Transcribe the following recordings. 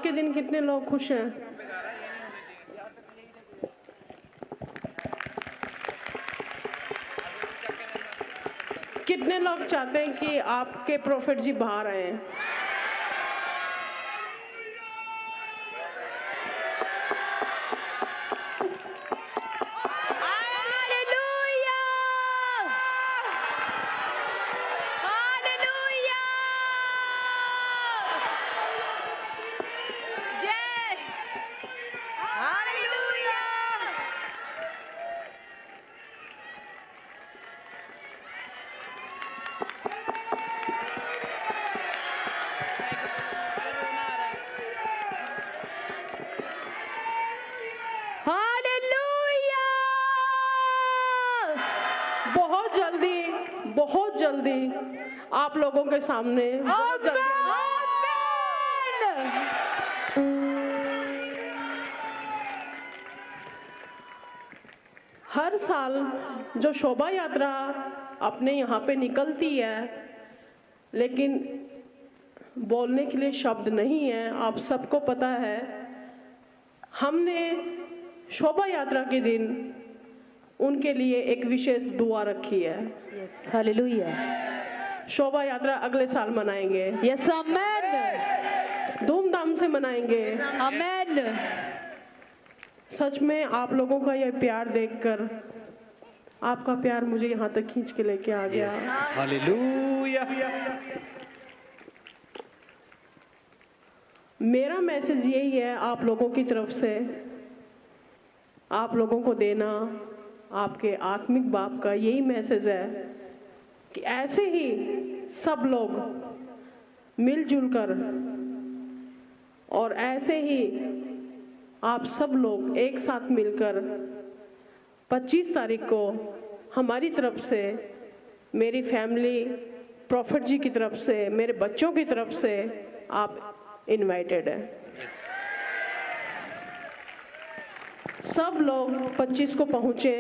के दिन कितने लोग खुश हैं? कितने लोग चाहते हैं कि आपके प्रॉफिट जी बाहर आए? बहुत जल्दी आप लोगों के सामने हर साल जो शोभा यात्रा अपने यहाँ पे निकलती है, लेकिन बोलने के लिए शब्द नहीं है। आप सबको पता है, हमने शोभा यात्रा के दिन उनके लिए एक विशेष दुआ रखी है। Yes, hallelujah. शोभा यात्रा अगले साल मनाएंगे। यस, आमेन। धूमधाम से मनाएंगे। आमेन। सच में आप लोगों का यह प्यार देखकर, आपका प्यार मुझे यहाँ तक खींच के लेके आ गया। हालेलुया। मेरा मैसेज यही है आप लोगों की तरफ से, आप लोगों को देना, आपके आत्मिक बाप का यही मैसेज है कि ऐसे ही सब लोग मिलजुल कर और ऐसे ही आप सब लोग एक साथ मिलकर 25 तारीख को हमारी तरफ से, मेरी फैमिली, प्रॉफिट जी की तरफ से, मेरे बच्चों की तरफ से आप इनवाइटेड हैं। सब लोग 25 को पहुँचे,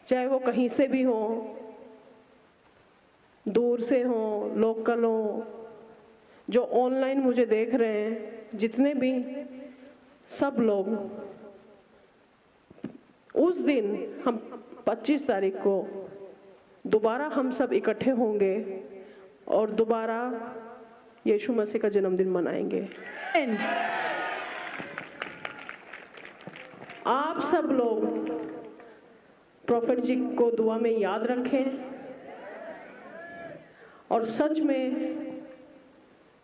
चाहे वो कहीं से भी हो, दूर से हो, लोकल हो, जो ऑनलाइन मुझे देख रहे हैं, जितने भी, सब लोग उस दिन हम 25 तारीख को दोबारा हम सब इकट्ठे होंगे और दोबारा यीशु मसीह का जन्मदिन मनाएंगे। आप सब लोग प्रॉफिट जी को दुआ में याद रखें और सच में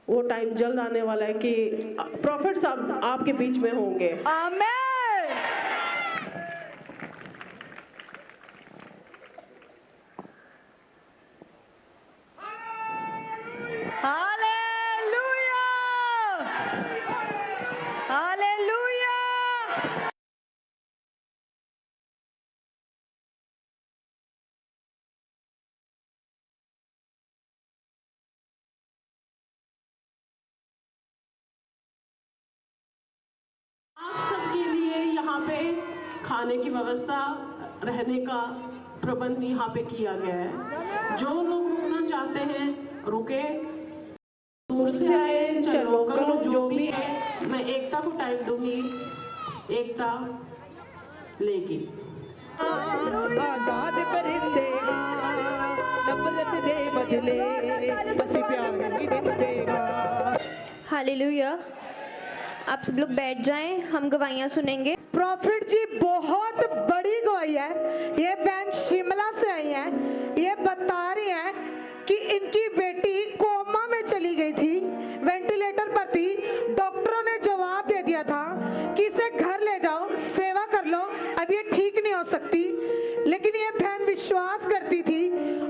वो टाइम जल्द आने वाला है कि प्रॉफिट साहब आपके बीच में होंगे। आमेन। हालेलुया। हालेलुया। आप सबके लिए यहाँ पे खाने की व्यवस्था, रहने का प्रबंध यहाँ पे किया गया है। जो लोग रुकना चाहते हैं रुके, दूर से आए चाहे लोकल लोग जो भी है, मैं एकता को टाइम दूंगी, एकता लेगी। आजाद परिंदे नफरत दे बदले बस प्यार ही दिन देगा। हालेलुया। आप सब लोग बैठ जाएं, हम गवाहियाँ सुनेंगे। प्रॉफिट जी बहुत बड़ी गवाही है। ये बहन शिमला से आई है, ये बता रही है कि इनकी बेटी कोमा में चली गई थी, वेंटिलेटर पर थी। डॉक्टरों ने जवाब दे दिया था कि इसे घर ले जाओ, सेवा कर लो, अब ये ठीक नहीं हो सकती। लेकिन ये बहन विश्वास करती थी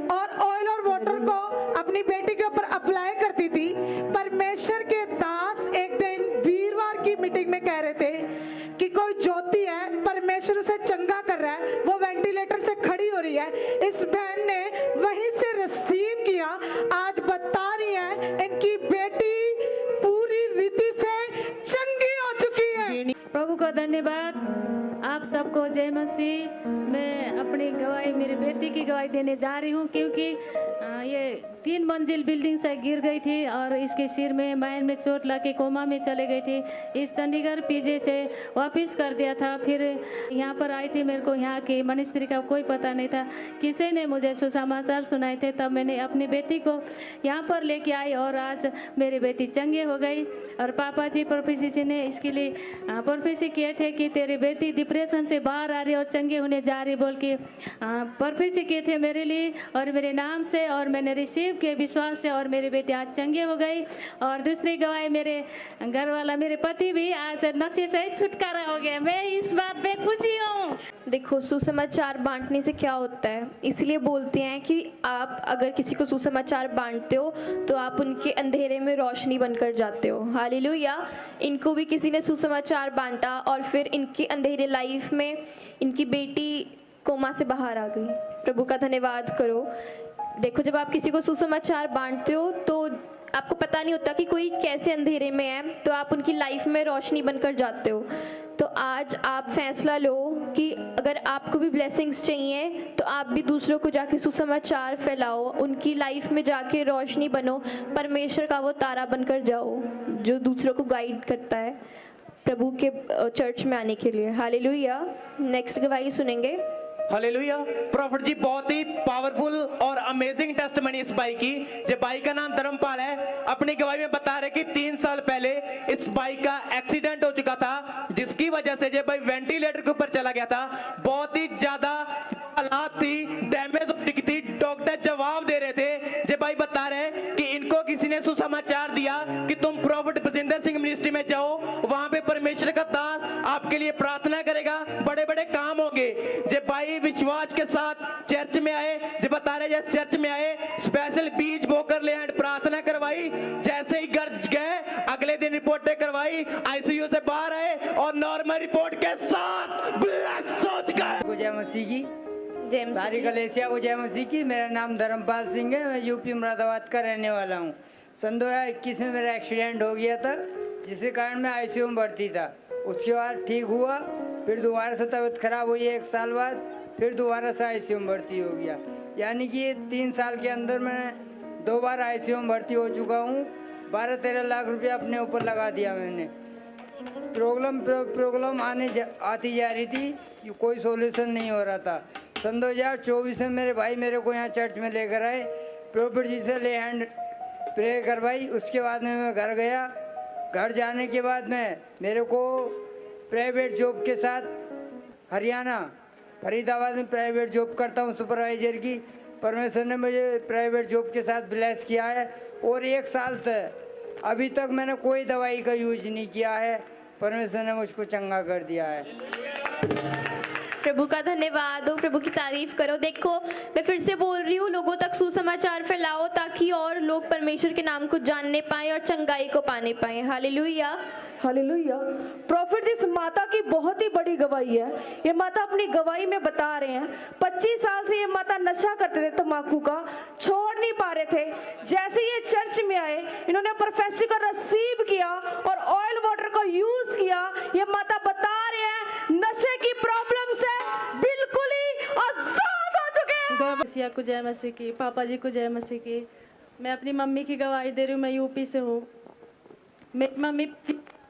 और ऑयल और वाटर को अपनी बेटी के ऊपर अप्लाई करती थी। परमेश्वर के दास एक दिन वीरवार की मीटिंग में कह रहे थे कि कोई ज्योति है, परमेश्वर उसे चंगा कर रहा है, वो वेंटिलेटर से खड़ी हो रही है। इस बहन ने वहीं से रिसीव किया। आज बता रही है इनकी बेटी पूरी रीति से चंगी हो चुकी है। प्रभु का धन्यवाद। आप सबको जय मसीह। मैं अपनी गवाही मेरी बेटी की गवाही देने जा रही हूँ, क्योंकि ये 3 मंजिल बिल्डिंग से गिर गई थी और इसके सिर में माइन में चोट लग के कोमा में चले गई थी। इस चंडीगढ़ पीजे से वापस कर दिया था, फिर यहाँ पर आई थी। मेरे को यहाँ की मिनिस्ट्री का कोई पता नहीं था, किसी ने मुझे सुसमाचार सुनाए थे, तब मैंने अपनी बेटी को यहाँ पर लेके आई और आज मेरी बेटी चंगी हो गई। और पापा जी प्रोफेसी जी ने इसके लिए प्रोफेसी किए थे कि तेरी बेटी डिप्रेशन से बाहर आ रही और चंगे होने जा रही बोल के प्रोफेसी किए थे मेरे लिए और मेरे नाम से, और मैंने रिसीव किए विश्वास से, और मेरी बेटी आज चंगे हो गई। और दूसरी गवाही, मेरे घर वाला मेरे पति भी आज नशे से छुटकारा हो गया। मैं इस बात पे खुशी हूँ। देखो, सुसमाचार बांटने से क्या होता है, इसलिए बोलते हैं कि आप अगर किसी को सुसमाचार बांटते हो तो आप उनके अंधेरे में रोशनी बनकर जाते हो। हालेलुया। इनको भी किसी ने सुसमाचार बांटा और फिर इनके अंधेरे लाइफ में इनकी बेटी कोमा से बाहर आ गई। प्रभु का धन्यवाद करो। देखो, जब आप किसी को सुसमाचार बांटते हो तो आपको पता नहीं होता कि कोई कैसे अंधेरे में है, तो आप उनकी लाइफ में रोशनी बनकर जाते हो। तो आज आप फैसला लो कि अगर आपको भी ब्लेसिंग्स चाहिए तो आप भी दूसरों को जाके सुसमाचार फैलाओ, उनकी लाइफ में जाके रोशनी बनो, परमेश्वर का वो तारा बनकर जाओ जो दूसरों को गाइड करता है प्रभु के चर्च में आने के लिए। हालेलुया। नेक्स्ट गवाही सुनेंगे। हालेलुया। प्रॉफिट जी, बहुत ही पावरफुल और अमेजिंग टेस्टमनी इस बाई की। जो बाई का नाम धर्मपाल है, अपनी गवाही में बता रहे कि 3 साल पहले इस बाई का एक्सीडेंट हो चुका था, जिसकी वजह से जब भाई वेंटिलेटर के ऊपर चला गया था। बहुत ही ज्यादा हालात थी, डैमेज हो चुकी थी, डॉक्टर जवाब दे रहे थे। जब भाई बता रहे कि इनको किसी ने सुसमाचार दिया कि तुम प्रॉफिट बजिंदर सिंह मिनिस्ट्री में जाओ, वहां पे परमेश्वर का दास आपके लिए प्रार्थना करेगा, बड़े बड़े काम होंगे। जब भाई विश्वास के साथ चर्च में आए, जब बता रहे जब चर्च में आए, स्पेशल बीज बोकर ले प्रार्थना करवाई। जैसे ही घर गए, अगले दिन रिपोर्टें करवाई, आईसीयू से बाहर आए और नॉर्मल रिपोर्ट के साथ ब्लेस हो चुका है। जय मसीह की, सारी कलेसिया को जय मसीह की। मेरा नाम धर्मपाल सिंह है, मैं यूपी मुरादाबाद का रहने वाला हूँ। सन 2021 में मेरा एक्सीडेंट हो गया था, जिसके कारण मैं आईसीयू में भर्ती था। उसके बाद ठीक हुआ, फिर दोबारा से तबीयत खराब हुई, 1 साल बाद फिर दोबारा से आईसीयू में भर्ती हो गया। यानी कि 3 साल के अंदर मैं 2 बार आईसीयू में भर्ती हो चुका हूँ। 12-13 लाख रुपया अपने ऊपर लगा दिया मैंने। प्रॉब्लम आती जा रही थी, कोई सोल्यूशन नहीं हो रहा था। सन 2024 में मेरे भाई मेरे को यहाँ चर्च में लेकर आए, प्रॉफिट जी से ले हैंड प्रे करवाई। उसके बाद में मैं घर गया। घर जाने के बाद में मेरे को प्राइवेट जॉब के साथ हरियाणा फरीदाबाद में प्राइवेट जॉब करता हूँ सुपरवाइजर की। परमेश्वर ने मुझे प्राइवेट जॉब के साथ ब्लेस किया है और 1 साल तक अभी तक मैंने कोई दवाई का यूज नहीं किया है। परमेश्वर ने मुझको चंगा कर दिया है। प्रभु का धन्यवाद हो, प्रभु की तारीफ करो। देखो, मैं फिर से बोल रही हूँ, लोगों तक सुसमाचार फैलाओ ताकि और लोग परमेश्वर के नाम को जानने पाए और चंगाई को पाने पाए। हालेलुया। हालेलुया। प्रॉफिट जी, इस माता की बहुत ही बड़ी गवाही है। ये माता अपनी गवाही में बता रहे हैं 25 साल से ये माता नशा करते थे, तंबाकू का, छोड़ नहीं पा रहे थे। जैसे ये चर्च में आए, इन्होंने प्रोफेसी को रिसीव किया और ऑयल वाटर का यूज किया। ये माता बता रहे हैं नशे की प्रॉब्लम से बिल्कुल ही आजाद हो चुके हैं। मसीहा को जय मसीह की, पापा जी को जय मसीह की। मैं अपनी मम्मी की गवाही दे रही हूँ। मैं यूपी से हूँ। मेरी मम्मी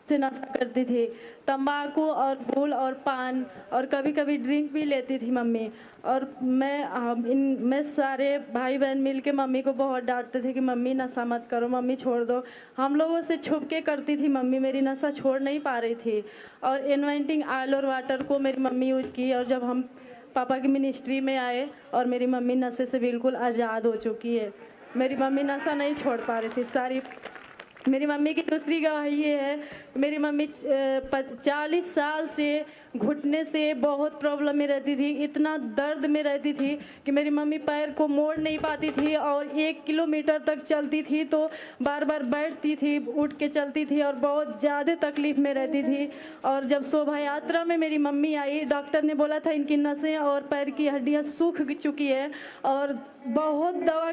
से नशा करती थी, तंबाकू और गुल और पान, और कभी कभी ड्रिंक भी लेती थी मम्मी। और मैं सारे भाई बहन मिल के मम्मी को बहुत डांटते थे कि मम्मी नशा मत करो, मम्मी छोड़ दो। हम लोगों से छुप के करती थी मम्मी, मेरी नशा छोड़ नहीं पा रही थी। और इन्वेंटिंग ऑयल और वाटर को मेरी मम्मी यूज़ की। और जब हम पापा की मिनिस्ट्री में आए और मेरी मम्मी नशे से बिल्कुल आज़ाद हो चुकी है। मेरी मम्मी नशा नहीं छोड़ पा रही थी सारी। मेरी मम्मी की दूसरी गवाही ये है, मेरी मम्मी 40 साल से घुटने से बहुत प्रॉब्लम में रहती थी, इतना दर्द में रहती थी कि मेरी मम्मी पैर को मोड़ नहीं पाती थी और 1 किलोमीटर तक चलती थी तो बार बार बैठती थी, उठ के चलती थी और बहुत ज़्यादा तकलीफ़ में रहती थी। और जब शोभा यात्रा में मेरी मम्मी आई, डॉक्टर ने बोला था इनकी नसें और पैर की हड्डियाँ सूख चुकी है और बहुत दवा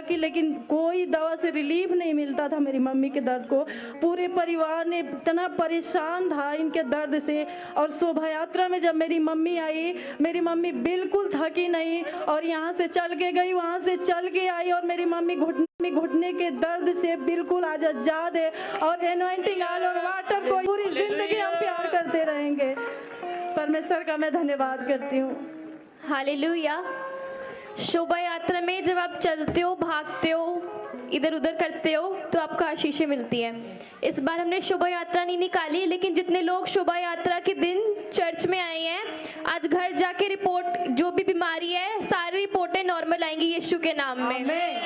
की, लेकिन कोई दवा से रिलीफ नहीं मिलता था मेरी मम्मी के दर्द को। पूरे परिवार परिवार ने इतना परेशान था इनके दर्द से। और शोभा यात्रा में जब मेरी मम्मी आई, मेरी मम्मी बिल्कुल थकी नहीं और यहाँ से चल के गई, वहाँ से चल के आई और मेरी मम्मी घुटने के दर्द से बिल्कुल आज आजाद है। और एनॉइंटिंग ऑयल और वाटर को पूरी जिंदगी हम प्यार करते रहेंगे। परमेश्वर का मैं धन्यवाद करती हूँ। हालेलुया। शोभा यात्रा में जब आप चलते हो, भागते हो, इधर उधर करते हो तो आपको आशीषें मिलती हैं। इस बार हमने शोभा यात्रा नहीं निकाली, लेकिन जितने लोग शोभा यात्रा के दिन चर्च में आए हैं, आज घर जाके रिपोर्ट, जो भी बीमारी है सारी रिपोर्टें नॉर्मल आएंगी यीशु के नाम में।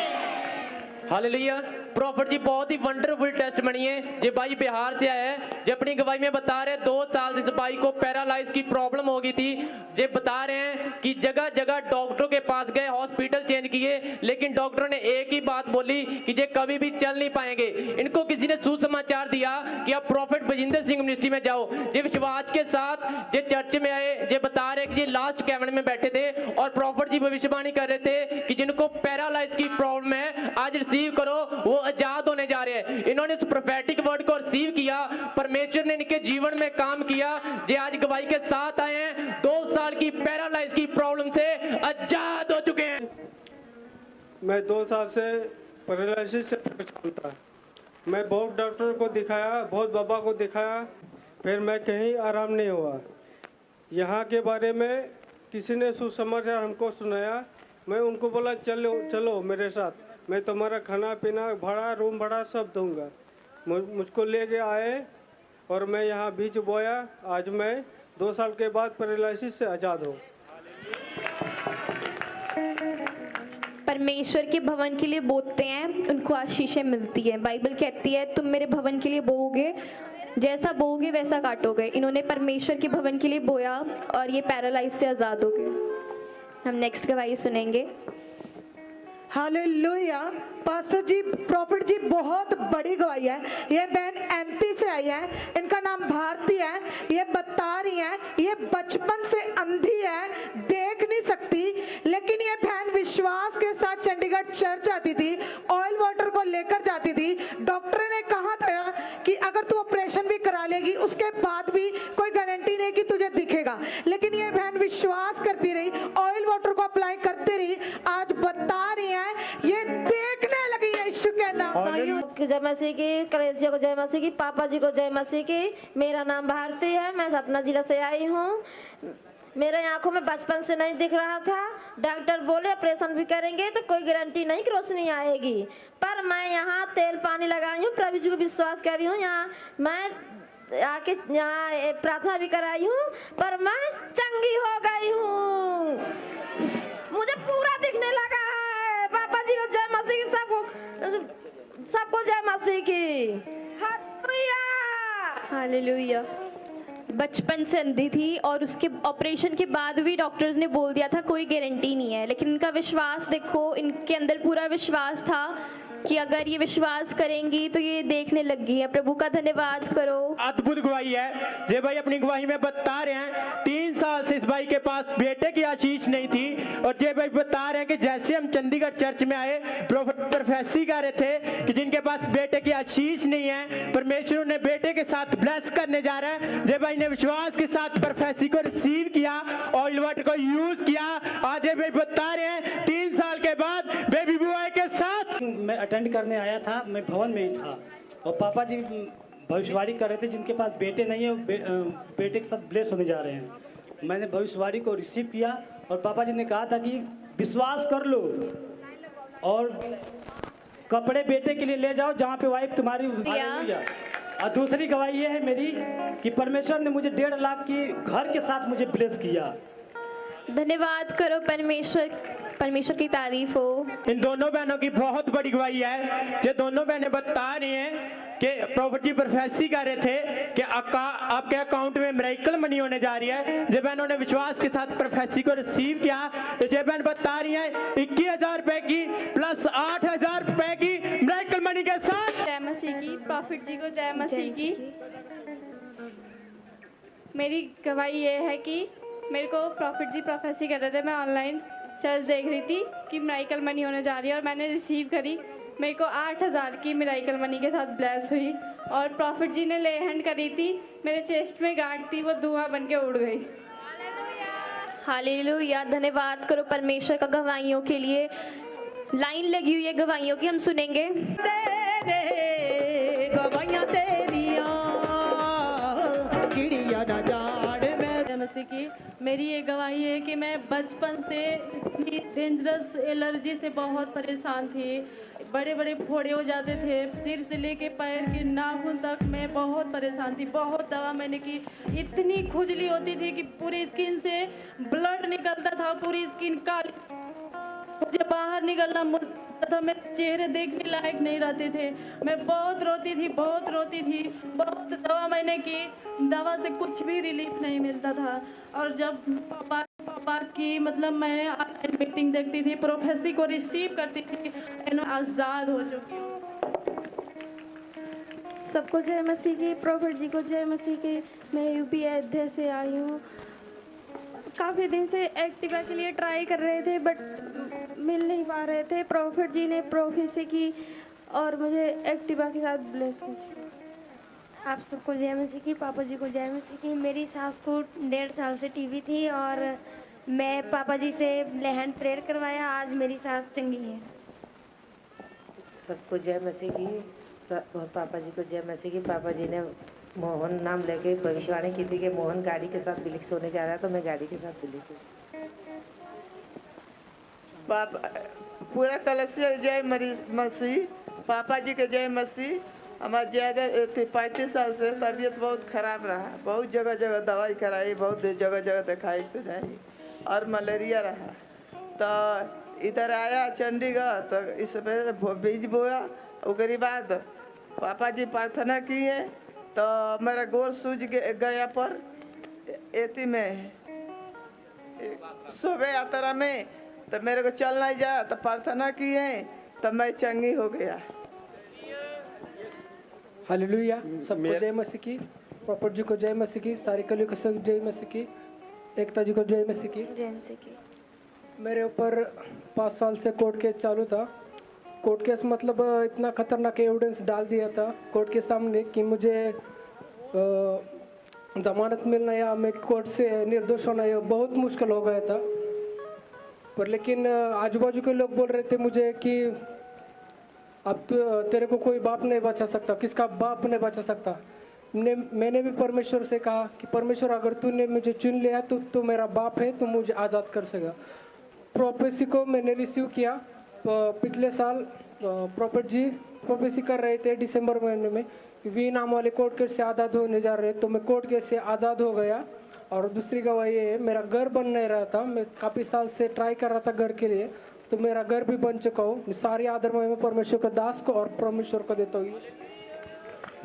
हालेलुया। प्रॉफिट जी बहुत ही वंडरफुल टेस्टमनी है। ये भाई बिहार से आया है, जो अपनी गवाही में बता रहे हैं 2 साल से इस भाई को पैरालाइज की प्रॉब्लम हो गई थी। ये बता रहे हैं कि जगह जगह डॉक्टरों के पास गए, हॉस्पिटल चेंज किए, लेकिन डॉक्टरों ने एक ही बात बोली कि ये कभी भी चल नहीं पाएंगे। इनको किसी ने सुसमाचार दिया कि आप प्रॉफिट बजिंदर सिंह मिनिस्ट्री में जाओ। ये विश्वास के साथ ये चर्च में आए। ये बता रहे कि ये लास्ट कैबिनेट में बैठे थे और प्रॉफिट जी भविष्यवाणी कर रहे थे कि जिनको पैरालाइज की प्रॉब्लम है आज रिसीव करो, वो आजाद होने जा रहे हैं। इन्होंने इस प्रोफेटिक वर्ड को रिसीव किया, परमेश्वर ने इनके जीवन में काम किया। ये आज गवाही के साथ आए हैं, 2 साल की पैरालाइज की प्रॉब्लम से आजाद हो चुके हैं। मैं 2 साल से पैरालिसिस से परेशान था। मैं बहुत डॉक्टर को दिखाया, बहुत बाबा को दिखाया, फिर मैं कहीं आराम नहीं हुआ। यहाँ के बारे में किसी ने सुसमाचार हमको सुनाया। मैं उनको बोला चलो चलो मेरे साथ, मैं तुम्हारा खाना पीना भाड़ा, रूम भाड़ा सब दूंगा। मुझको ले के आए और मैं यहाँ बीज बोया। आज मैं 2 साल के बाद पैरालिसिस से आज़ाद हूँ। परमेश्वर के भवन के लिए बोते हैं, उनको आशीषें मिलती है। बाइबल कहती है तुम मेरे भवन के लिए बोओगे, जैसा बोओगे वैसा काटोगे। इन्होंने परमेश्वर के भवन के लिए बोया और ये पैरालाइज से आज़ाद हो गए। हम नेक्स्ट गवाही सुनेंगे। हालेलुया। पास्टर जी, प्रॉफिट जी, बहुत बड़ी गवाही है। ये बहन एमपी से आई है, इनका नाम भारती है। ये बता रही है ये बचपन से अंधी है, देख नहीं सकती, लेकिन ये बहन विश्वास के साथ चंडीगढ़ चर्च आती थी, ऑयल वाटर को लेकर जाती थी। डॉक्टर ने कहा था कि अगर तू ऑपरेशन भी करा लेगी उसके बाद भी कोई गारंटी नहीं कि तुझे दिखेगा, लेकिन ये बहन विश्वास करती रही, ऑयल वाटर को अप्लाई करती रही। आज बता रही है ये देखने लगी है यीशु के नाम। जय मसीह की, कलेसिया को जय मसीह की, पापा जी को जय मसीह की। मेरा नाम भारती है, मैं सतना जिला से आई हूँ। मेरे आंखों में बचपन से नहीं दिख रहा था। डॉक्टर बोले ऑपरेशन भी करेंगे तो कोई गारंटी नहीं कि रोशनी आएगी, पर मैं यहाँ तेल पानी लगाई हूँ, प्रभु जी को विश्वास कर रही हूँ। यहाँ मैं आके यहाँ प्रार्थना भी कराई हूँ, पर मैं चंगी हो गई हूँ, मुझे पूरा दिखने लगा है। पापा जी को जय मसीह की, सबको जय मसीह की। Hallelujah hallelujah. बचपन से अंधी थी और उसके ऑपरेशन के बाद भी डॉक्टर्स ने बोल दिया था कोई गारंटी नहीं है, लेकिन इनका विश्वास देखो, इनके अंदर पूरा विश्वास था कि अगर ये विश्वास करेंगी तो ये देखने लग गई है। प्रभु का धन्यवाद करो। अद्भुत गवाही है। जे भाई अपनी गवाही में बता रहे हैं 3 साल से इस भाई के पास बेटे की आशीष नहीं थी, और जे भाई बता रहे हैं कि जैसे हम चंडीगढ़ चर्च में आए, प्रोफेसी कर रहे थे कि जिनके पास बेटे की आशीष नहीं है, परमेश्वर उन्हें बेटे के साथ ब्लेस करने जा रहा है। जे भाई ने विश्वास के साथ प्रोफेसी को रिसीव किया, ऑयल वाटर को यूज किया। आज ये भाई बता रहे हैं 3 साल के बाद बेबी बॉय के साथ मैं अटेंड करने आया था। मैं भवन में ही था और पापा जी भविष्यवाणी कर रहे थे जिनके पास बेटे नहीं है, बेटे के साथ ब्लेस होने जा रहे हैं। मैंने भविष्यवाणी को रिसीव किया और पापा जी ने कहा था कि विश्वास कर लो और कपड़े बेटे के लिए ले जाओ जहाँ पे वाइफ तुम्हारी। और दूसरी गवाही ये है मेरी कि परमेश्वर ने मुझे 1.5 लाख की घर के साथ मुझे ब्लेस किया। धन्यवाद करो परमेश्वर, परमेश्वर की तारीफ हो। इन दोनों बहनों की बहुत बड़ी गवाही है। जो दोनों बहनें बता रही हैं कि प्रॉफिट जी प्रोफेसी कर रहे थे कि आपके अकाउंट में मिरेकल मनी होने जा रही है। जो बहनों ने विश्वास के साथ प्रोफेसी को रिसीव किया, जो बहन बता रही है 21,000 रुपए की प्लस 8,000 रुपए की मिरेकल मनी के साथ। जय मसीह की, प्रॉफिट जी को जय मसीह की। मेरी गवाही ये है कि मेरे को प्रॉफिट जी प्रोफेसी कर रहे थे, मैं ऑनलाइन चर्च देख रही थी कि मिरेकल मनी होने जा रही है और मैंने रिसीव करी। मेरे को 8,000 की मिरेकल मनी के साथ ब्लेस हुई और प्रॉफिट जी ने ले हैंड करी थी, मेरे चेस्ट में गांठ थी, वो धुआं बन के उड़ गई। हालेलुया, धन्यवाद करो परमेश्वर का गवाहियों के लिए। लाइन लगी हुई है गवाहियों की, हम सुनेंगे। गवाइयां तेरियां किड़िया ना जाड़ में। मसीह की मेरी ये गवाही है कि मैं बचपन से इतनी डेंजरस एलर्जी से बहुत परेशान थी। बड़े बड़े फोड़े हो जाते थे, सिर से लेके पैर के नाखून तक मैं बहुत परेशान थी। बहुत दवा मैंने की, इतनी खुजली होती थी कि पूरी स्किन से ब्लड निकलता था, पूरी स्किन काली, मुझे बाहर निकलना मुश्किल था, मेरे चेहरे देखने लायक नहीं रहते थे। मैं बहुत रोती थी, बहुत रोती थी, बहुत दवा मैंने की, दवा से कुछ भी रिलीफ नहीं मिलता था। और जब पापा की मतलब मैं ऑनलाइन मीटिंग देखती थी, प्रोफेसी को रिसीव करती थी, आज़ाद हो चुकी हूँ। सबको जय मसीह की, प्रॉफिट जी को जय मसीह की। मैं यूपी अयोध्या से आई हूँ। काफ़ी दिन से एक्टिवा के लिए ट्राई कर रहे थे बट मिल नहीं पा रहे थे। प्रॉफिट जी ने प्रोफेसी की और मुझे एक्टिवा के साथ ब्लेस हो। आप सबको जय मसीह की, पापा जी को जय मसीह की। मेरी सास को 1.5 साल से टीबी थी और मैं पापा जी से लहन प्रेयर करवाया, आज मेरी सास चंगी है। सबको जय मसीह की, पापा जी को जय मसीह की। पापा जी ने मोहन नाम लेके भविष्यवाणी की थी कि मोहन गाड़ी के साथ बिलिक्स होने जा रहा है, तो मैं गाड़ी के साथ बिलिक्स हूँ। पापा पूरा कलसिया जय मसीह, पापा जी के जय मसीह। हमारा ज़्यादा 35 साल से तबीयत बहुत ख़राब रहा, बहुत जगह जगह दवाई कराई, बहुत जगह जगह दिखाई सुनाई और मलेरिया रहा। तो इधर आया चंडीगढ़, तो इस पर बीज बोया। उसके बाद पापा जी प्रार्थना किए तो मेरा गोर सूझ गया, पर एती में सुबह यात्रा में तो मेरे को चल नहीं जाया, तो प्रार्थना किए तो मैं चंगी हो गया। हालेलुया, सबको जय मसीह की, प्रॉफिट जी को जय मसीह की, सारी कलियों को जय मसीह की, एकता जी को जय मसीह की। जय मसीह की। मेरे ऊपर 5 साल से कोर्ट केस चालू था। कोर्ट केस मतलब इतना खतरनाक एविडेंस डाल दिया था कोर्ट के सामने कि मुझे जमानत मिलना या मैं कोर्ट से निर्दोष होना ये बहुत मुश्किल हो गया था। पर लेकिन आजू बाजू के लोग बोल रहे थे मुझे कि अब तो तेरे को कोई बाप नहीं बचा सकता, किसका बाप नहीं बचा सकता। मैंने भी परमेश्वर से कहा कि परमेश्वर अगर तूने मुझे चुन लिया तो तू मेरा बाप है, तो मुझे आज़ाद कर सकेगा। प्रोफेसी को मैंने रिसीव किया पिछले साल। प्रॉफिट जी प्रोफेसी कर रहे थे दिसंबर महीने में, वी नाम वाले कोर्ट केस से आज़ाद होने जा रहे, तो मैं कोर्ट केस से आज़ाद हो गया। और दूसरी गवाही ये है, मेरा घर बन नहीं रहा था, मैं काफ़ी साल से ट्राई कर रहा था घर के लिए, तो मेरा घर भी बन चुका हूँ। मैं सारी आदर में परमेश्वर को दास को और परमेश्वर को देता हूँ।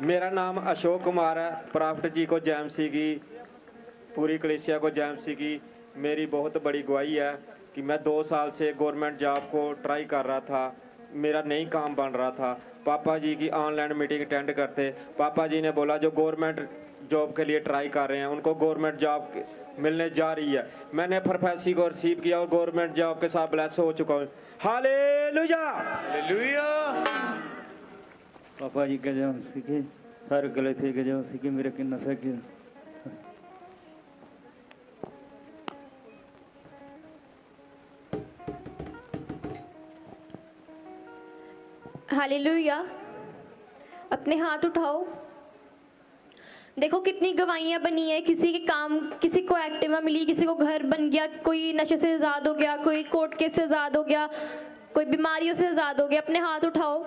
मेरा नाम अशोक कुमार है। प्रॉफिट जी को जय मसीह की, पूरी कलीसिया को जय मसीह की। मेरी बहुत बड़ी गवाही है कि मैं 2 साल से गवर्नमेंट जॉब को ट्राई कर रहा था, मेरा नहीं काम बन रहा था। पापा जी की ऑनलाइन मीटिंग अटेंड करते, पापा जी ने बोला जो गवर्नमेंट जॉब के लिए ट्राई कर रहे हैं उनको गवर्नमेंट जॉब मिलने जा रही है। मैंने प्रोफेसी को रिसीव किया और गवर्नमेंट जॉब के साथ ब्लेस हो चुका हूँ। Hallelujah, hallelujah. पापा जी के जय मसीह की, सारे गले थे के जय मसीह की, मेरे की नशा की। हालेलुया, अपने हाथ उठाओ। देखो कितनी गवाहियाँ बनी है, किसी के काम, किसी को एक्टिवा मिली, किसी को घर बन गया, कोई नशे से आज़ाद हो गया, कोई कोर्ट केस से आज़ाद हो गया, कोई बीमारियों से आज़ाद हो गया। अपने हाथ उठाओ।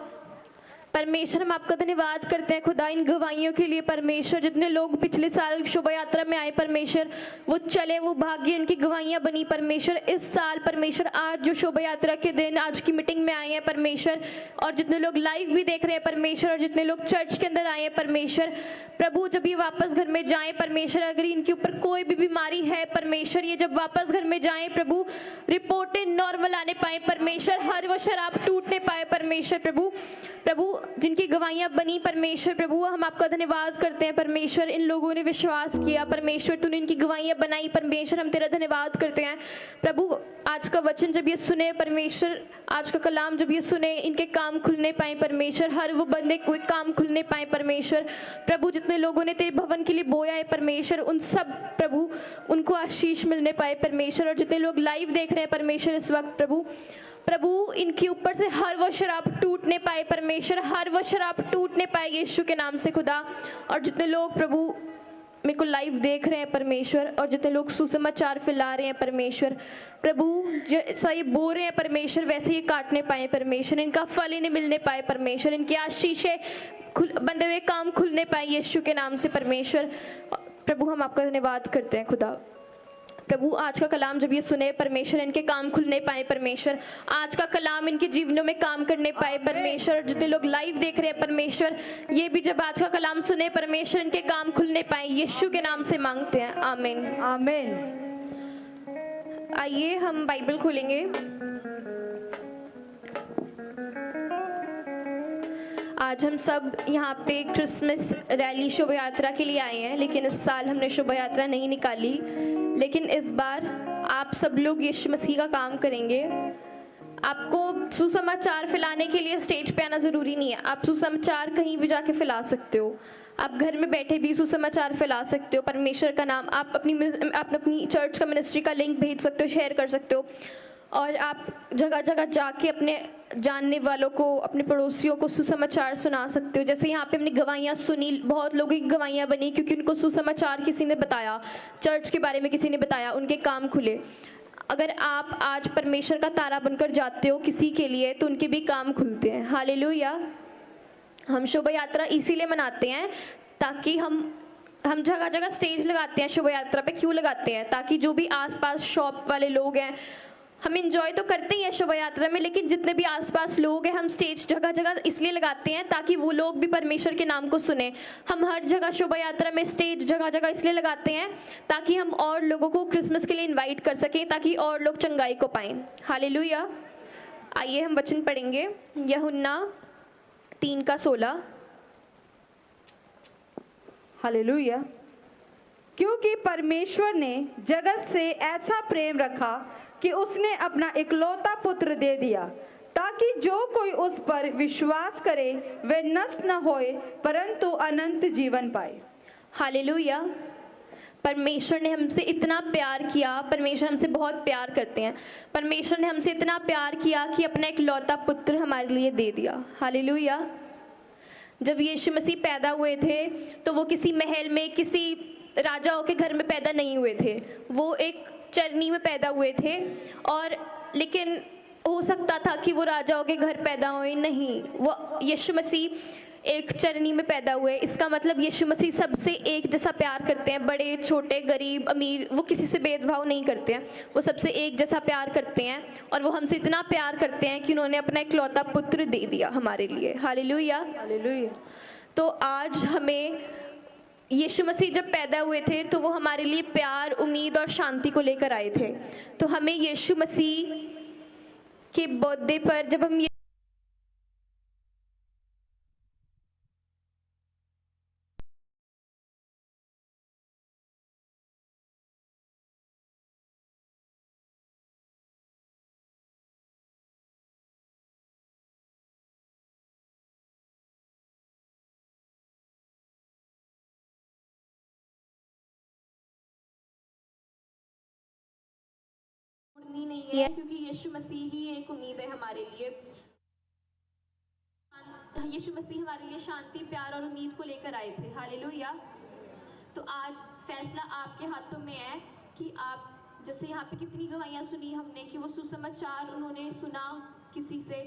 परमेश्वर हम आपका धन्यवाद करते हैं खुदा इन गवाहियों के लिए। परमेश्वर जितने लोग पिछले साल शोभा यात्रा में आए परमेश्वर, वो चले, वो भाग्य, उनकी गवाहियाँ बनी परमेश्वर। इस साल परमेश्वर आज जो शोभा यात्रा के दिन आज की मीटिंग में आए हैं परमेश्वर, और जितने लोग लाइव भी देख रहे हैं परमेश्वर, और जितने लोग चर्च के अंदर आए हैं परमेश्वर, प्रभु जब ये वापस घर में जाएं परमेश्वर, अगर इनके ऊपर कोई भी बीमारी है परमेश्वर, ये जब वापस घर में जाएं प्रभु, रिपोर्टें नॉर्मल आने पाए परमेश्वर, हर वो शराब टूटने पाए परमेश्वर। प्रभु जिनकी गवाहियां बनी परमेश्वर प्रभु, हम आपका धन्यवाद करते हैं परमेश्वर। इन लोगों ने विश्वास किया परमेश्वर, तूने इनकी गवाहियां बनाई परमेश्वर, हम तेरा धन्यवाद करते हैं प्रभु। आज का वचन जब ये सुने परमेश्वर, आज का कलाम जब ये सुने, इनके काम खुलने पाए परमेश्वर, हर वो बंदे कोई काम खुलने पाए परमेश्वर प्रभु। जितने लोगों ने तेरे भवन के लिए बोया है परमेश्वर, उन सब प्रभु उनको आशीष मिलने पाए परमेश्वर। और जितने लोग लाइव देख रहे हैं परमेश्वर इस वक्त प्रभु इनके ऊपर से हर वो शराब टूटने पाए परमेश्वर, हर वो शराब टूटने पाए यीशु के नाम से खुदा। और जितने लोग प्रभु मेरे को लाइव देख रहे हैं परमेश्वर, और जितने लोग सुसमाचार फैला रहे हैं परमेश्वर प्रभु, जैसा ये बो रहे हैं परमेश्वर वैसे ये काटने पाए परमेश्वर, इनका फल इन्हें मिलने पाए परमेश्वर, इनकी आशीषें बंधे हुए काम खुलने पाए यीशु के नाम से परमेश्वर प्रभु। हम आपका धन्यवाद करते हैं खुदा प्रभु। आज का कलाम जब ये सुने परमेश्वर, इनके काम खुलने पाए परमेश्वर, आज का कलाम इनके जीवनों में काम करने पाए परमेश्वर। और जितने लोग लाइव देख रहे हैं परमेश्वर, ये भी जब आज का कलाम सुने परमेश्वर, इनके काम खुलने पाए यीशु के नाम से मांगते हैं, आमीन आमीन। आइए हम बाइबल खोलेंगे। आज हम सब यहाँ पे क्रिसमस रैली शोभा यात्रा के लिए आए हैं, लेकिन इस साल हमने शोभा यात्रा नहीं निकाली, लेकिन इस बार आप सब लोग यीशु मसीह का काम करेंगे। आपको सुसमाचार फैलाने के लिए स्टेज पे आना ज़रूरी नहीं है, आप सुसमाचार कहीं भी जाके फैला सकते हो, आप घर में बैठे भी सुसमाचार फैला सकते हो परमेश्वर का नाम। आप अपनी चर्च का मिनिस्ट्री का लिंक भेज सकते हो, शेयर कर सकते हो, और आप जगह जगह जाके अपने जानने वालों को, अपने पड़ोसियों को सुसमाचार सुना सकते हो। जैसे यहाँ पे हमने गवाहियाँ सुनी, बहुत लोगों की गवाहियाँ बनी क्योंकि उनको सुसमाचार किसी ने बताया, चर्च के बारे में किसी ने बताया, उनके काम खुले। अगर आप आज परमेश्वर का तारा बनकर जाते हो किसी के लिए, तो उनके भी काम खुलते हैं। हालेलुया। हम शोभा यात्रा इसीलिए मनाते हैं ताकि हम जगह जगह स्टेज लगाते हैं शोभा यात्रा पे। क्यों लगाते हैं? ताकि जो भी आसपास शॉप वाले लोग हैं, हम इंजॉय तो करते ही हैं शोभा यात्रा में, लेकिन जितने भी आसपास लोग हैं, हम स्टेज जगह जगह इसलिए लगाते हैं ताकि वो लोग भी परमेश्वर के नाम को सुने। हम हर जगह शोभा यात्रा में स्टेज जगह जगह इसलिए लगाते हैं ताकि हम और लोगों को क्रिसमस के लिए इनवाइट कर सकें, ताकि और लोग चंगाई को पाएं। हालेलुया। आइए हम वचन पढ़ेंगे, यूहन्ना 3:16। हालेलुया। क्योंकि परमेश्वर ने जगत से ऐसा प्रेम रखा कि उसने अपना इकलौता पुत्र दे दिया, ताकि जो कोई उस पर विश्वास करे वह नष्ट न होए परंतु अनंत जीवन पाए। हालेलुया। परमेश्वर ने हमसे इतना प्यार किया, परमेश्वर हमसे बहुत प्यार करते हैं। परमेश्वर ने हमसे इतना प्यार किया कि अपना इकलौता पुत्र हमारे लिए दे दिया। हालेलुया। जब यीशु मसीह पैदा हुए थे तो वो किसी महल में, किसी राजाओं के घर में पैदा नहीं हुए थे, वो एक चरनी में पैदा हुए थे। और लेकिन हो सकता था कि वो राजाओं के घर पैदा हुए, नहीं, वो यीशु मसीह एक चरनी में पैदा हुए। इसका मतलब यीशु मसीह सबसे एक जैसा प्यार करते हैं, बड़े छोटे, गरीब अमीर, वो किसी से भेदभाव नहीं करते हैं, वो सबसे एक जैसा प्यार करते हैं। और वो हमसे इतना प्यार करते हैं कि उन्होंने अपना इकलौता पुत्र दे दिया हमारे लिए। हालेलुया। हालेलुया। तो आज हमें यीशु मसीह जब पैदा हुए थे तो वो हमारे लिए प्यार, उम्मीद और शांति को लेकर आए थे। तो हमें यीशु मसीह के बर्थडे पर जब हम नहीं है, क्योंकि यीशु मसीह ही एक उम्मीद है हमारे लिए। यीशु मसीह हमारे लिए शांति, प्यार और उम्मीद को लेकर आए थे। हालेलुया। तो आज फैसला आपके हाथों में है कि आप, जैसे यहाँ पे कितनी गवाहियाँ सुनी हमने कि वो सुसमाचार उन्होंने सुना किसी से,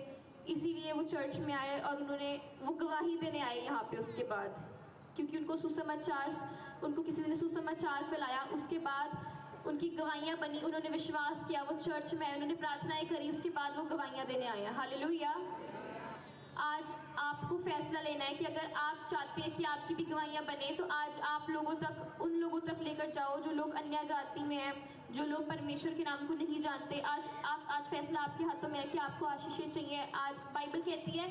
इसीलिए वो चर्च में आए और उन्होंने वो गवाही देने आए यहाँ पे। उसके बाद क्योंकि उनको किसी ने सुसमाचार फैलाया, उसके बाद उनकी गवाहियाँ बनी, उन्होंने विश्वास किया, वो चर्च में आए, उन्होंने प्रार्थनाएं करी, उसके बाद वो गवाहियाँ देने आए हैं। हालेलुया। आज आपको फैसला लेना है कि अगर आप चाहते हैं कि आपकी भी गवाहियाँ बने, तो आज आप उन लोगों तक लेकर जाओ जो लोग अन्य जाति में हैं, जो लोग परमेश्वर के नाम को नहीं जानते। आज फैसला आपके हाथों में है कि आपको आशीषें चाहिए। आज बाइबल कहती है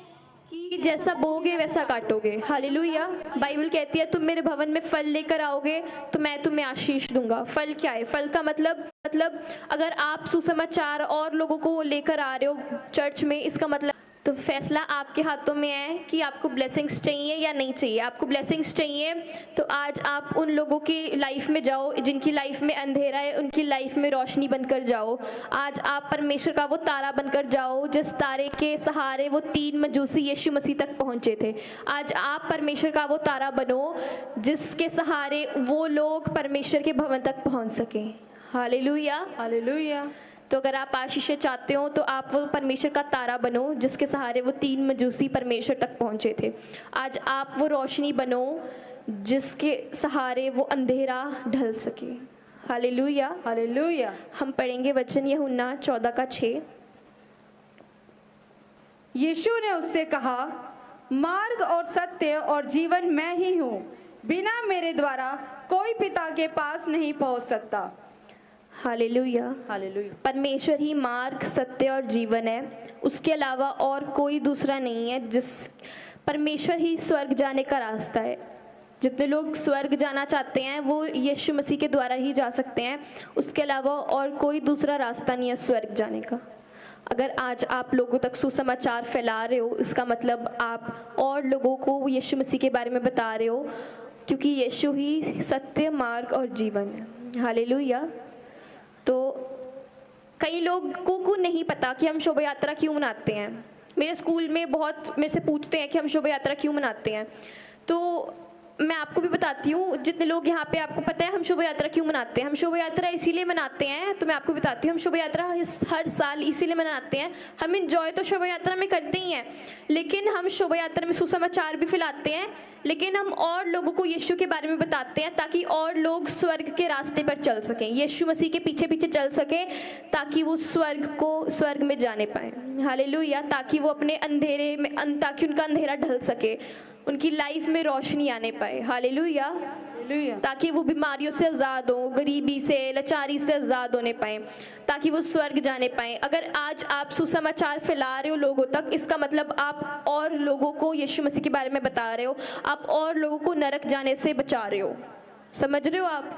कि जैसा बोगे वैसा काटोगे। हालेलुया। बाइबल कहती है तुम मेरे भवन में फल लेकर आओगे तो मैं तुम्हें आशीष दूंगा। फल क्या है? फल का मतलब अगर आप सुसमाचार और लोगों को लेकर आ रहे हो चर्च में, इसका मतलब तो फैसला आपके हाथों में है कि आपको ब्लेसिंग्स चाहिए या नहीं चाहिए। आपको ब्लेसिंग्स चाहिए तो आज आप उन लोगों की लाइफ में जाओ जिनकी लाइफ में अंधेरा है, उनकी लाइफ में रोशनी बनकर जाओ। आज आप परमेश्वर का वो तारा बनकर जाओ जिस तारे के सहारे वो 3 मजूसी यीशु मसीह तक पहुंचे थे। आज आप परमेश्वर का वो तारा बनो जिसके सहारे वो लोग परमेश्वर के भवन तक पहुंच सके। Hallelujah, hallelujah. तो अगर आप आशीष चाहते हो तो आप वो परमेश्वर का तारा बनो जिसके सहारे वो 3 मजूसी परमेश्वर तक पहुंचे थे। आज आप वो रोशनी बनो जिसके सहारे वो अंधेरा ढल सके। Hallelujah, hallelujah. हम पढ़ेंगे वचन यूहन्ना 14:6। यीशु ने उससे कहा, मार्ग और सत्य और जीवन मैं ही हूँ, बिना मेरे द्वारा कोई पिता के पास नहीं पहुँच सकता। Hallelujah, hallelujah. परमेश्वर ही मार्ग, सत्य और जीवन है, उसके अलावा और कोई दूसरा नहीं है। परमेश्वर ही स्वर्ग जाने का रास्ता है। जितने लोग स्वर्ग जाना चाहते हैं वो यीशु मसीह के द्वारा ही जा सकते हैं, उसके अलावा और कोई दूसरा रास्ता नहीं है स्वर्ग जाने का। अगर आज आप लोगों तक सुसमाचार फैला रहे हो, इसका मतलब आप और लोगों को यीशु मसीह के बारे में बता रहे हो, क्योंकि यीशु ही सत्य, मार्ग और जीवन है। हालेलुया। तो कई लोगों को नहीं पता कि हम शोभा यात्रा क्यों मनाते हैं। मेरे स्कूल में बहुत मेरे से पूछते हैं कि हम शोभा यात्रा क्यों मनाते हैं, तो मैं आपको भी बताती हूँ। जितने लोग यहाँ पे, आपको पता है हम शोभा यात्रा क्यों मनाते हैं। हम शोभा यात्रा इसीलिए मनाते हैं, तो मैं आपको बताती हूँ। हम शोभा यात्रा हर साल इसीलिए मनाते हैं। हम इंजॉय तो शोभा यात्रा में करते ही हैं, लेकिन हम शोभा यात्रा में सुसमाचार भी फैलाते हैं, लेकिन हम और लोगों को यीशु के बारे में बताते हैं ताकि और लोग स्वर्ग के रास्ते पर चल सकें, यीशु मसीह के पीछे पीछे चल सकें, ताकि वो स्वर्ग में जाने पाए। हालेलुया। ताकि वो अपने अंधेरे में ताकि उनका अंधेरा ढल सके, उनकी लाइफ में रोशनी आने पाए। Hallelujah, hallelujah. ताकि वो बीमारियों से आज़ाद हो, गरीबी से, लाचारी से आज़ाद होने पाए, ताकि वो स्वर्ग जाने पाए। अगर आज आप सुसमाचार फैला रहे हो लोगों तक, इसका मतलब आप और लोगों को यीशु मसीह के बारे में बता रहे हो, आप और लोगों को नरक जाने से बचा रहे हो। समझ रहे हो आप?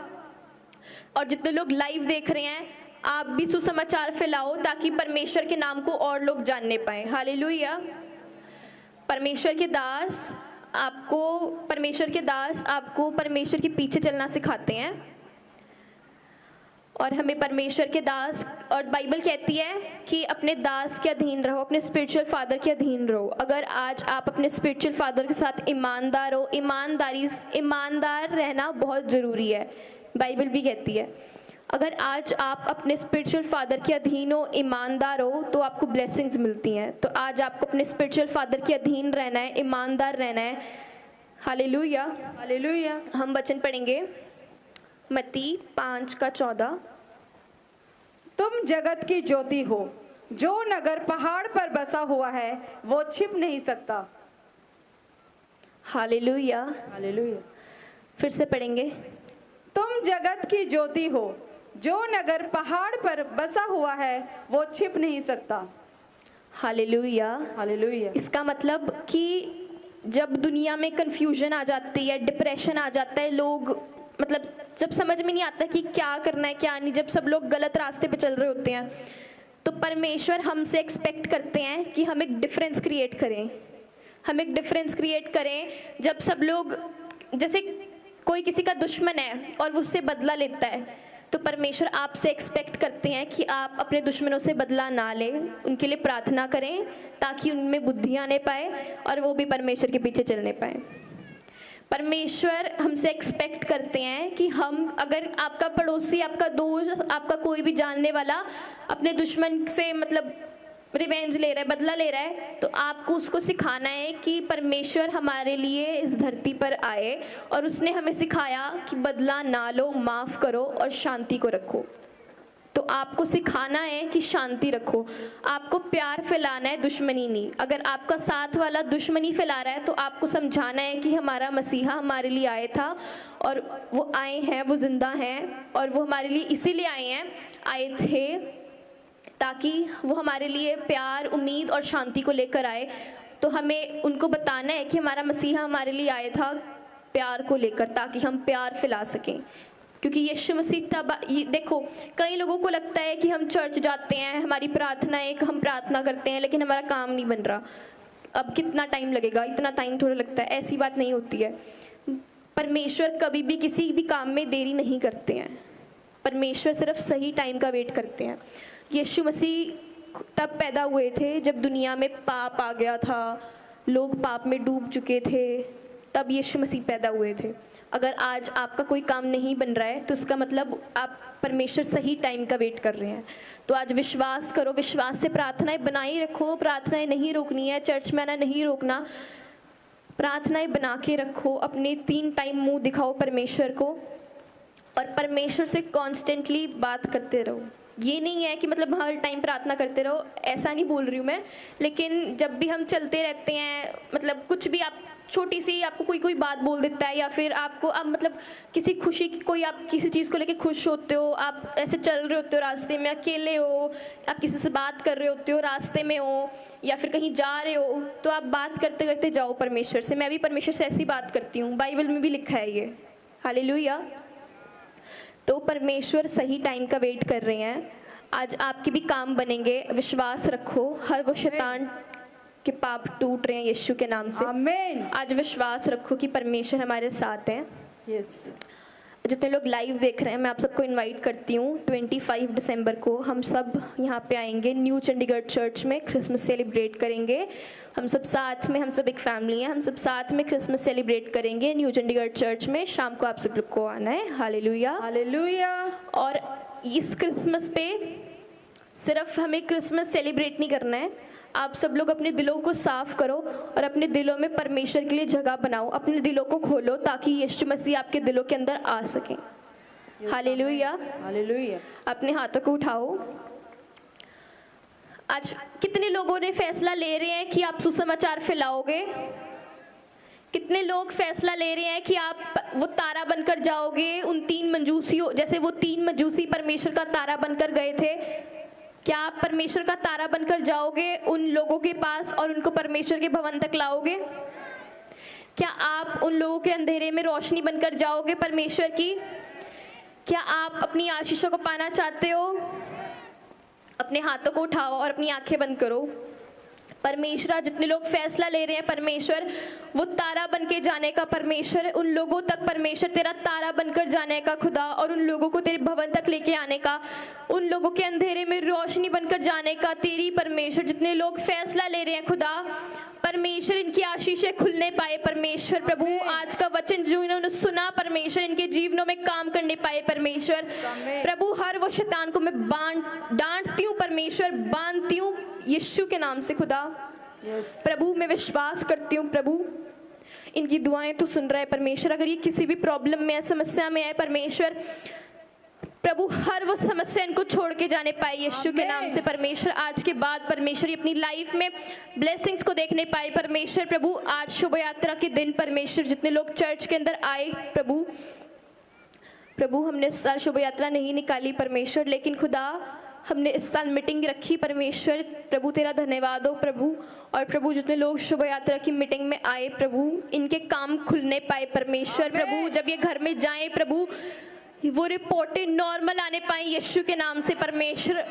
और जितने लोग लाइव देख रहे हैं, आप भी सुसमाचार फैलाओ ताकि परमेश्वर के नाम को और लोग जानने पाए। हालेलुया। परमेश्वर के दास आपको परमेश्वर के पीछे चलना सिखाते हैं, और हमें परमेश्वर के दास, और बाइबल कहती है कि अपने दास के अधीन रहो, अपने स्पिरिचुअल फादर के अधीन रहो। अगर आज आप अपने स्पिरिचुअल फादर के साथ ईमानदार हो, ईमानदार रहना बहुत ज़रूरी है। बाइबल भी कहती है अगर आज आप अपने स्पिरिचुअल फादर के अधीन हो, ईमानदार हो, तो आपको ब्लेसिंग्स मिलती हैं। तो आज आपको अपने स्पिरिचुअल फादर के अधीन रहना है, ईमानदार रहना है। Hallelujah, hallelujah. हम वचन पढ़ेंगे मत्ती 5:14। तुम जगत की ज्योति हो, जो नगर पहाड़ पर बसा हुआ है वो छिप नहीं सकता। Hallelujah, hallelujah. फिर से पढ़ेंगे। तुम जगत की ज्योति हो, जो नगर पहाड़ पर बसा हुआ है वो छिप नहीं सकता। Hallelujah, hallelujah. इसका मतलब कि जब दुनिया में कंफ्यूजन आ जाती है, डिप्रेशन आ जाता है, लोग मतलब जब समझ में नहीं आता कि क्या करना है क्या नहीं, जब सब लोग गलत रास्ते पे चल रहे होते हैं, तो परमेश्वर हमसे एक्सपेक्ट करते हैं कि हम एक डिफरेंस क्रिएट करें। हम एक डिफरेंस क्रिएट करें जब सब लोग, जैसे कोई किसी का दुश्मन है और उससे बदला लेता है, तो परमेश्वर आपसे एक्सपेक्ट करते हैं कि आप अपने दुश्मनों से बदला ना लें, उनके लिए प्रार्थना करें ताकि उनमें बुद्धि आने पाए और वो भी परमेश्वर के पीछे चलने पाए। परमेश्वर हमसे एक्सपेक्ट करते हैं कि हम, अगर आपका पड़ोसी, आपका दोस्त, आपका कोई भी जानने वाला अपने दुश्मन से मतलब रिवेंज ले रहा है, बदला ले रहा है, तो आपको उसको सिखाना है कि परमेश्वर हमारे लिए इस धरती पर आए और उसने हमें सिखाया कि बदला ना लो, माफ़ करो और शांति को रखो। तो आपको सिखाना है कि शांति रखो, आपको प्यार फैलाना है, दुश्मनी नहीं। अगर आपका साथ वाला दुश्मनी फैला रहा है तो आपको समझाना है कि हमारा मसीहा हमारे लिए आए था और वो आए हैं, वो जिंदा हैं और वो हमारे लिए इसीलिए आए थे ताकि वो हमारे लिए प्यार, उम्मीद और शांति को लेकर आए। तो हमें उनको बताना है कि हमारा मसीहा हमारे लिए आया था प्यार को लेकर, ताकि हम प्यार फैला सकें। क्योंकि यीशु मसीह तब देखो, कई लोगों को लगता है कि हम चर्च जाते हैं, हमारी प्रार्थना है, हम प्रार्थना करते हैं, लेकिन हमारा काम नहीं बन रहा, अब कितना टाइम लगेगा, इतना टाइम थोड़ा लगता है। ऐसी बात नहीं होती है। परमेश्वर कभी भी किसी भी काम में देरी नहीं करते हैं। परमेश्वर सिर्फ सही टाइम का वेट करते हैं। यीशु मसीह तब पैदा हुए थे जब दुनिया में पाप आ गया था, लोग पाप में डूब चुके थे, तब यीशु मसीह पैदा हुए थे। अगर आज आपका कोई काम नहीं बन रहा है तो इसका मतलब आप परमेश्वर सही टाइम का वेट कर रहे हैं। तो आज विश्वास करो, विश्वास से प्रार्थनाएं बनाए रखो, प्रार्थनाएं नहीं रोकनी है, चर्च में आना नहीं रोकना, प्रार्थनाएं बना के रखो, अपने 3 टाइम मुंह दिखाओ परमेश्वर को और परमेश्वर से कॉन्स्टेंटली बात करते रहो। ये नहीं है कि मतलब हर टाइम प्रार्थना करते रहो, ऐसा नहीं बोल रही हूँ मैं, लेकिन जब भी हम चलते रहते हैं, मतलब कुछ भी आप छोटी सी आपको कोई बात बोल देता है, या फिर आपको अब मतलब किसी खुशी की कोई आप किसी चीज़ को लेके खुश होते हो, आप ऐसे चल रहे होते हो रास्ते में, अकेले हो, आप किसी से बात कर रहे होते हो, रास्ते में हो या फिर कहीं जा रहे हो, तो आप बात करते करते जाओ परमेश्वर से। मैं भी परमेश्वर से ऐसी बात करती हूँ, बाइबल में भी लिखा है ये, हालेलुया। तो परमेश्वर सही टाइम का वेट कर रहे हैं। आज आपके भी काम बनेंगे, विश्वास रखो, हर वो शैतान के पाप टूट रहे हैं यीशु के नाम से, आमीन। आज विश्वास रखो कि परमेश्वर हमारे साथ हैं। यस। जितने लोग लाइव देख रहे हैं, मैं आप सबको इनवाइट करती हूँ, 25 दिसंबर को हम सब यहाँ पे आएंगे न्यू चंडीगढ़ चर्च में, क्रिसमस सेलिब्रेट करेंगे। हम सब साथ में, हम सब एक फैमिली हैं, हम सब साथ में क्रिसमस सेलिब्रेट करेंगे न्यू चंडीगढ़ चर्च में। शाम को आप सब लोग को आना है, हालेलुया हालेलुया। और इस क्रिसमस पे सिर्फ हमें क्रिसमस सेलिब्रेट नहीं करना है, आप सब लोग अपने दिलों को साफ करो और अपने दिलों में परमेश्वर के लिए जगह बनाओ, अपने दिलों को खोलो ताकि यीशु मसीह आपके दिलों के अंदर आ सके। Hallelujah hallelujah. अपने हाथों को उठाओ। आज कितने लोगों ने फैसला ले रहे हैं कि आप सुसमाचार फैलाओगे? कितने लोग फैसला ले रहे हैं कि आप वो तारा बनकर जाओगे उन 3 मंजूसियों, जैसे वो 3 मंजूसी परमेश्वर का तारा बनकर गए थे, क्या आप परमेश्वर का तारा बनकर जाओगे उन लोगों के पास और उनको परमेश्वर के भवन तक लाओगे? क्या आप उन लोगों के अंधेरे में रोशनी बनकर जाओगे परमेश्वर की? क्या आप अपनी आशीषों को पाना चाहते हो? अपने हाथों को उठाओ और अपनी आंखें बंद करो। परमेश्वर, जितने लोग फैसला ले रहे हैं परमेश्वर वो तारा बन के जाने का, परमेश्वर उन लोगों तक, परमेश्वर तेरा तारा बनकर जाने का खुदा, और उन लोगों को तेरे भवन तक लेके आने का, उन लोगों के अंधेरे में रोशनी बनकर जाने का तेरी परमेश्वर, जितने लोग फैसला ले रहे हैं खुदा, परमेश्वर इनकी आशीषें खुलने पाए परमेश्वर प्रभु। आज का वचन जो इन्होंने सुना परमेश्वर इनके जीवनों में काम करने पाए परमेश्वर प्रभु। हर वो शैतान को मैं डांटती हूँ परमेश्वर, बांधती हूँ यीशु के नाम से खुदा। प्रभु मैं विश्वास करती हूँ प्रभु, इनकी दुआएं तो सुन रहा है परमेश्वर। अगर ये किसी भी प्रॉब्लम में, समस्या में है परमेश्वर प्रभु, हर वो समस्या इनको छोड़ के जाने पाए यीशु के नाम से परमेश्वर। आज के बाद परमेश्वर ये अपनी लाइफ में ब्लेसिंग्स को देखने पाए परमेश्वर प्रभु। आज शुभ यात्रा के दिन परमेश्वर जितने लोग चर्च के अंदर आए प्रभु हमने इस साल शुभ यात्रा नहीं निकाली परमेश्वर, लेकिन खुदा हमने इस साल मीटिंग रखी परमेश्वर प्रभु। तेरा धन्यवाद हो प्रभु। और प्रभु जितने लोग शुभ यात्रा की मीटिंग में आए प्रभु, इनके काम खुलने पाए परमेश्वर प्रभु। जब ये घर में जाएं प्रभु, वो रिपोर्टें नॉर्मल आने पाए यीशु के नाम से परमेश्वर,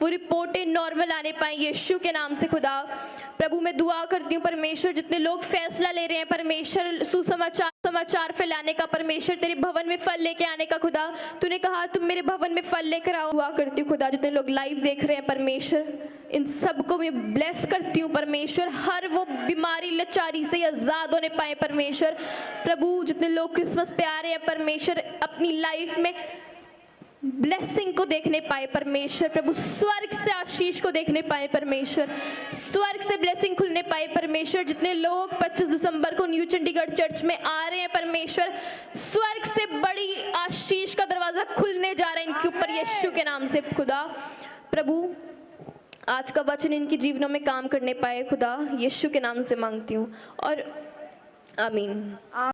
वो रिपोर्टें नॉर्मल आने पाए यीशु के नाम से खुदा। प्रभु मैं दुआ करती हूँ परमेश्वर, जितने लोग फैसला ले रहे हैं परमेश्वर सुसमाचार फैलाने का परमेश्वर, तेरे भवन में फल लेके आने का खुदा, तूने कहा तुम मेरे भवन में फल लेकर आओ। दुआ करती हूँ खुदा, जितने लोग लाइव देख रहे हैं परमेश्वर, इन सबको मैं ब्लेस करती हूँ परमेश्वर। हर वो बीमारी लाचारी से आजाद होने पाए परमेश्वर प्रभु। जितने लोग क्रिसमस पे आ रहे हैं परमेश्वर, अपनी लाइफ में ब्लेसिंग को देखने पाए परमेश्वर प्रभु, स्वर्ग से आशीष को देखने पाए परमेश्वर, स्वर्ग से ब्लेसिंग खुलने पाए परमेश्वर। जितने लोग 25 दिसंबर को न्यू चंडीगढ़ चर्च में आ रहे हैं परमेश्वर, स्वर्ग से बड़ी आशीष का दरवाजा खुलने जा रहा है इनके ऊपर यीशु के नाम से खुदा प्रभु। आज का वचन इनके जीवनों में काम करने पाए खुदा, यीशु के नाम से मांगती हूँ और आमीन।